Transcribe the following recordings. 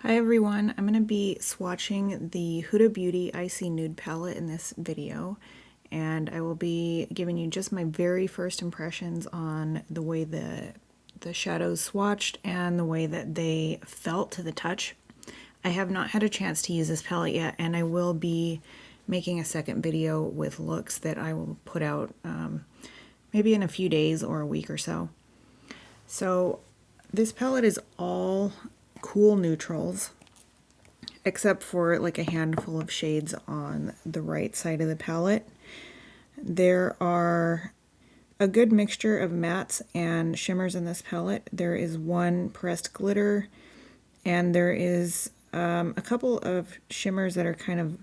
Hi everyone, I'm going to be swatching the Huda Beauty Icy Nude palette in this video, and I will be giving you just my very first impressions on the way the shadows swatched and the way that they felt to the touch. I have not had a chance to use this palette yet, and I will be making a second video with looks that I will put out maybe in a few days or a week or so. So this palette is all cool neutrals, except for like a handful of shades on the right side of the palette. There are a good mixture of mattes and shimmers in this palette. There is one pressed glitter, and there is a couple of shimmers that are kind of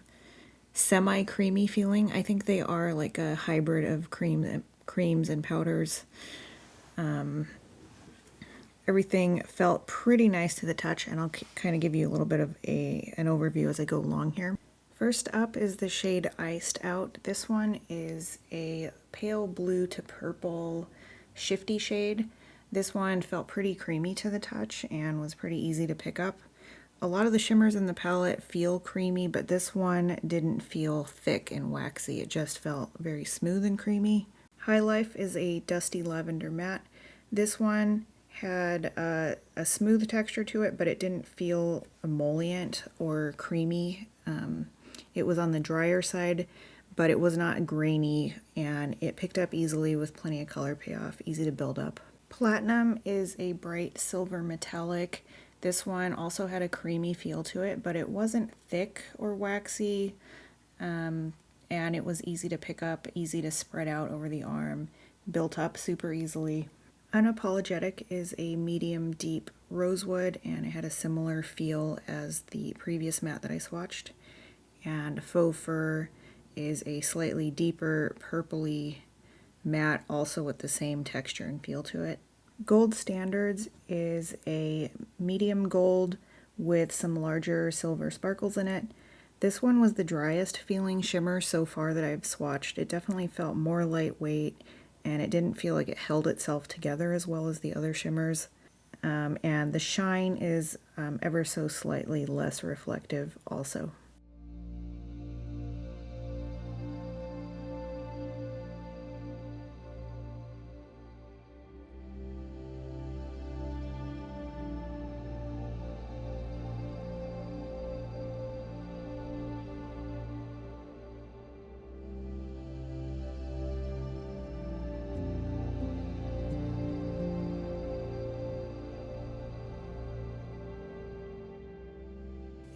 semi-creamy feeling. I think they are like a hybrid of creams and powders. Everything felt pretty nice to the touch, and I'll kind of give you a little bit of an overview as I go along here. First up is the shade Iced Out. This one is a pale blue to purple shifty shade. This one felt pretty creamy to the touch and was pretty easy to pick up. A lot of the shimmers in the palette feel creamy, but this one didn't feel thick and waxy. It just felt very smooth and creamy. High Life is a dusty lavender matte. This one had a smooth texture to it, but it didn't feel emollient or creamy. It was on the drier side, but it was not grainy, and it picked up easily with plenty of color payoff, easy to build up. Platinum is a bright silver metallic. This one also had a creamy feel to it, but it wasn't thick or waxy, and it was easy to pick up, easy to spread out over the arm, built up super easily. Unapologetic is a medium deep rosewood, and it had a similar feel as the previous matte that I swatched. And Faux Fur is a slightly deeper purpley matte, also with the same texture and feel to it. Gold Standards is a medium gold with some larger silver sparkles in it. This one was the driest feeling shimmer so far that I've swatched. It definitely felt more lightweight, and it didn't feel like it held itself together as well as the other shimmers. And the shine is ever so slightly less reflective also.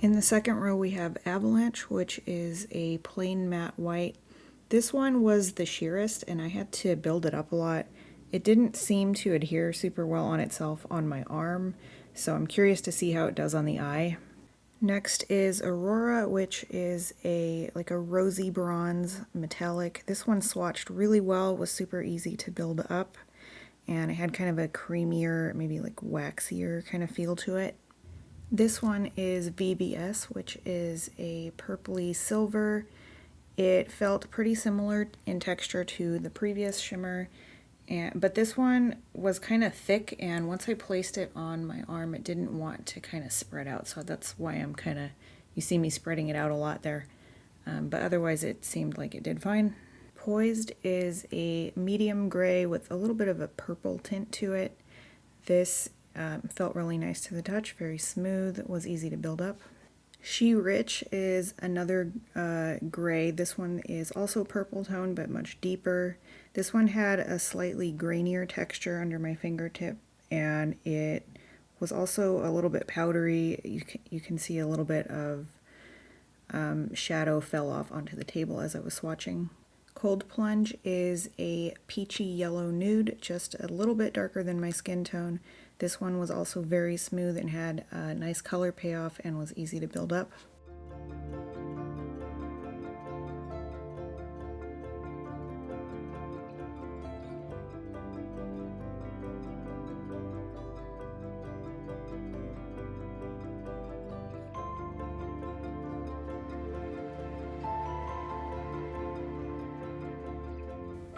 In the second row we have Avalanche, which is a plain matte white. This one was the sheerest, and I had to build it up a lot. It didn't seem to adhere super well on itself on my arm, so I'm curious to see how it does on the eye. Next is Aurora, which is like a rosy bronze metallic. This one swatched really well, was super easy to build up, and it had kind of a creamier, maybe like waxier kind of feel to it. This one is VBS, which is a purpley silver. It felt pretty similar in texture to the previous shimmer, but this one was kind of thick, and once I placed it on my arm, it didn't want to kind of spread out, so that's why I'm kind of, you see me spreading it out a lot there, but otherwise it seemed like it did fine. Poised is a medium gray with a little bit of a purple tint to it. This felt really nice to the touch, very smooth, was easy to build up. She Rich is another gray. This one is also purple tone, but much deeper. This one had a slightly grainier texture under my fingertip, and it was also a little bit powdery. You can see a little bit of shadow fell off onto the table as I was swatching. Cold Plunge is a peachy yellow nude, just a little bit darker than my skin tone. This one was also very smooth and had a nice color payoff and was easy to build up.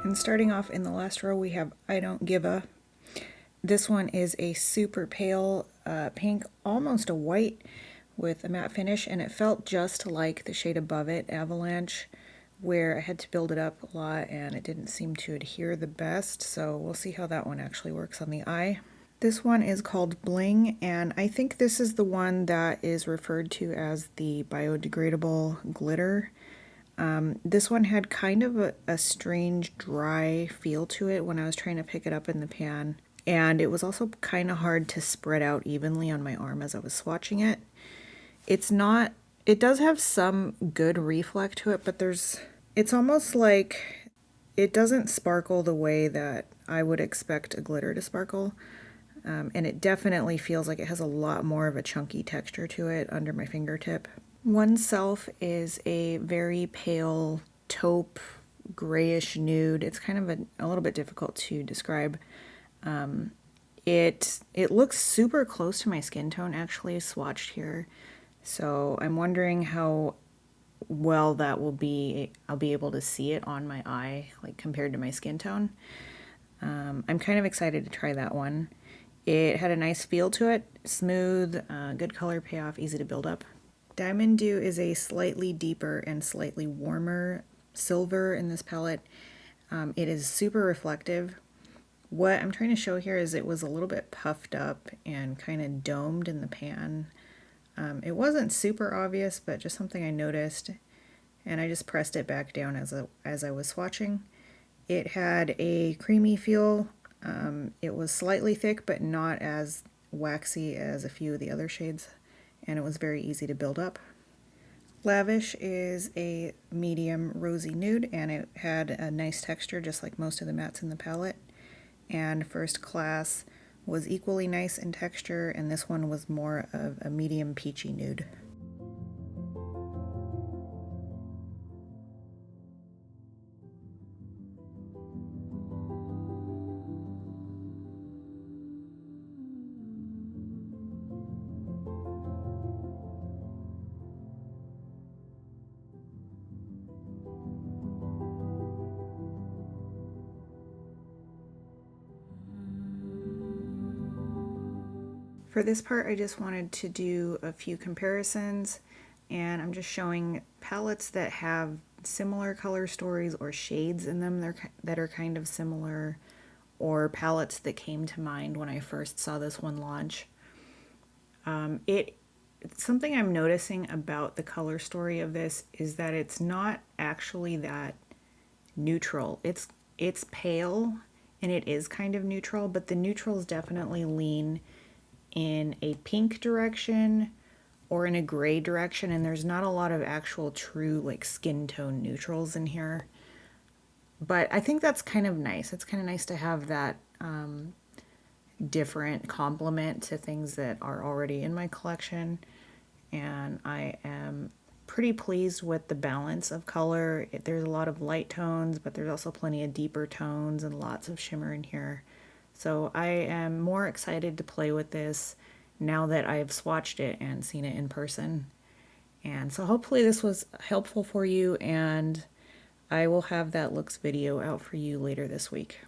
And starting off in the last row, we have I Don't Give a. This one is a super pale pink, almost a white, with a matte finish, and it felt just like the shade above it, Avalanche, where I had to build it up a lot and it didn't seem to adhere the best, so we'll see how that one actually works on the eye. This one is called Bling, and I think this is the one that is referred to as the biodegradable glitter. This one had kind of a strange dry feel to it when I was trying to pick it up in the pan, and it was also kind of hard to spread out evenly on my arm as I was swatching it. It does have some good reflect to it, but it's almost like it doesn't sparkle the way that I would expect a glitter to sparkle. And it definitely feels like it has a lot more of a chunky texture to it under my fingertip. One Self is a very pale taupe grayish nude. It's kind of a little bit difficult to describe. It looks super close to my skin tone actually swatched here. So I'm wondering how well that will be. I'll be able to see it on my eye, like compared to my skin tone. I'm kind of excited to try that one. It had a nice feel to it, smooth, good color payoff, easy to build up. Diamond Dew is a slightly deeper and slightly warmer silver in this palette. It is super reflective. What I'm trying to show here is it was a little bit puffed up and kind of domed in the pan. It wasn't super obvious, but just something I noticed, and I just pressed it back down as I was swatching. It had a creamy feel. It was slightly thick, but not as waxy as a few of the other shades, and it was very easy to build up. Lavish is a medium rosy nude, and it had a nice texture just like most of the mattes in the palette. And First Class was equally nice in texture, and this one was more of a medium peachy nude. For this part, I just wanted to do a few comparisons, and I'm just showing palettes that have similar color stories or shades in them that are kind of similar, or palettes that came to mind when I first saw this one launch. Something I'm noticing about the color story of this is that it's not actually that neutral. It's pale and it is kind of neutral, but the neutrals definitely lean in a pink direction or in a gray direction, and there's not a lot of actual true like skin tone neutrals in here. But I think that's kind of nice. It's kind of nice to have that different complement to things that are already in my collection, and I am pretty pleased with the balance of color. There's a lot of light tones, but there's also plenty of deeper tones and lots of shimmer in here. So I am more excited to play with this now that I've swatched it and seen it in person. And so hopefully this was helpful for you, and I will have that looks video out for you later this week.